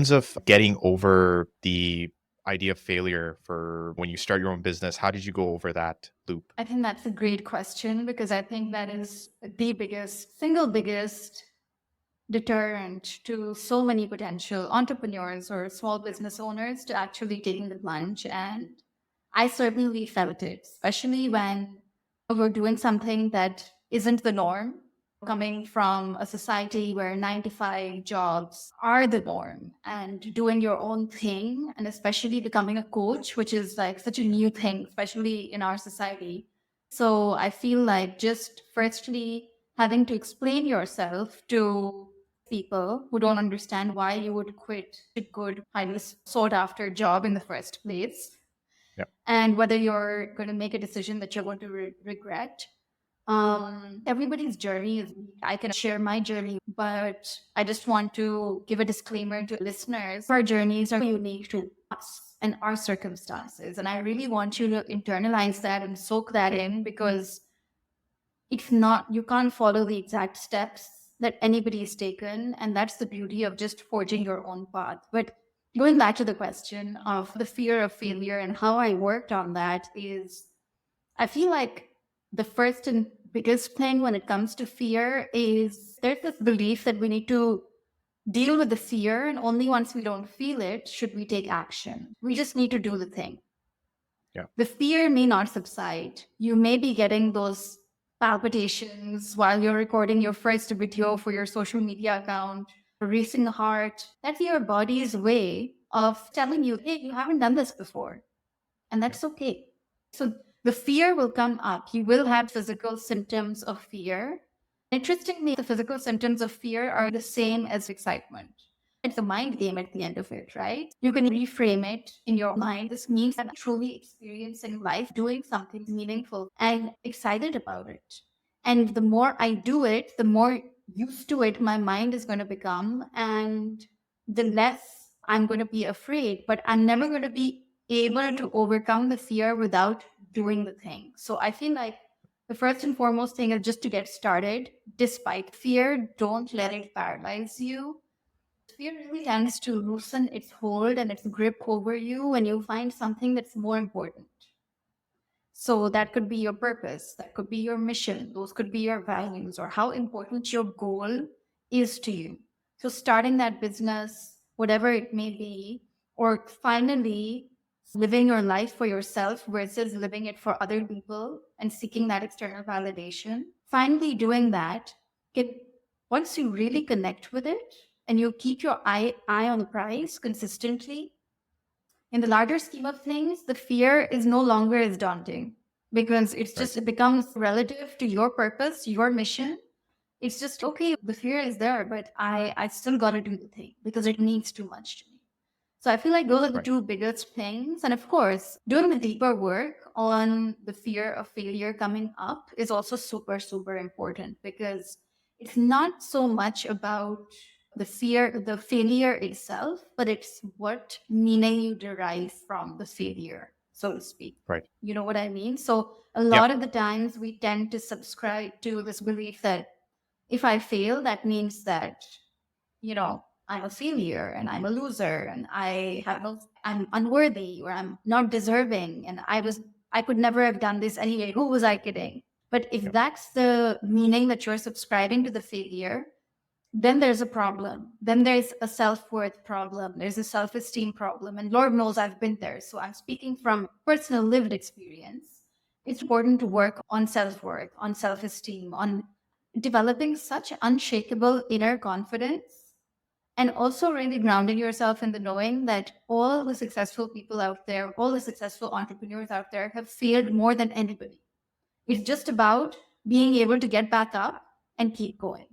terms of getting over the idea of failure for when you start your own business, how did you go over that loop? I think that's a great question because I think that is the single biggest deterrent to so many potential entrepreneurs or small business owners to actually taking the plunge. And I certainly felt it, especially when we're doing something that isn't the norm, coming from a society where 9 to 5 jobs are the norm and doing your own thing, and especially becoming a coach, which is like such a new thing, especially in our society. So I feel like just firstly having to explain yourself to people who don't understand why you would quit a good, highly sought after job in the first place, Yeah. and whether you're going to make a decision that you're going to regret. Everybody's journey is unique. I can share my journey, but I just want to give a disclaimer to listeners. Our journeys are unique to us and our circumstances. And I really want you to internalize that and soak that in, because it's not, you can't follow the exact steps that anybody has taken. And that's the beauty of just forging your own path. But going back to the question of the fear of failure and how I worked on that is, I feel like the first and biggest thing when it comes to fear is there's this belief that we need to deal with the fear, and only once we don't feel it should we take action. We just need to do the thing. Yeah. The fear may not subside. You may be getting those palpitations while you're recording your first video for your social media account, a racing heart. That's your body's way of telling you, hey, you haven't done this before. And Yeah. that's okay. So the fear will come up. You will have physical symptoms of fear. Interestingly, the physical symptoms of fear are the same as excitement. It's a mind game at the end of it, right? You can reframe it in your mind. This means I'm truly experiencing life, doing something meaningful and excited about it. And the more I do it, the more used to it my mind is going to become, and the less I'm going to be afraid. But I'm never going to be able to overcome the fear without doing the thing. So I feel like the first and foremost thing is just to get started. Despite fear, don't let it paralyze you. Fear really tends to loosen its hold and its grip over you when you find something that's more important. So that could be your purpose, that could be your mission, those could be your values, or how important your goal is to you. So starting that business, whatever it may be, or finally living your life for yourself versus living it for other people and seeking that external validation, finally doing that can, once you really connect with it and you keep your eye on the prize consistently, in the larger scheme of things, the fear is no longer as daunting, because Right. it becomes relative to your purpose, your mission. It's just, okay, the fear is there, but I still got to do the thing because it means too much to me. So I feel like those are the Right. two biggest things. And of course, doing the deeper work on the fear of failure coming up is also super, super important, because it's not so much about the failure itself, but it's what meaning you derive from the failure, so to speak. Right. You know what I mean? So a Yeah. lot of the times we tend to subscribe to this belief that if I fail, that means that, I'm a failure and I'm a loser and I'm unworthy or I'm not deserving and I could never have done this anyway. Who was I kidding? But if Yeah. that's the meaning that you're subscribing to the failure, then there's a problem. Then there's a self-worth problem. There's a self-esteem problem. And Lord knows I've been there. So I'm speaking from personal lived experience. It's important to work on self-worth, on self-esteem, on developing such unshakable inner confidence, and also really grounding yourself in the knowing that all the successful people out there, all the successful entrepreneurs out there have failed more than anybody. It's just about being able to get back up and keep going.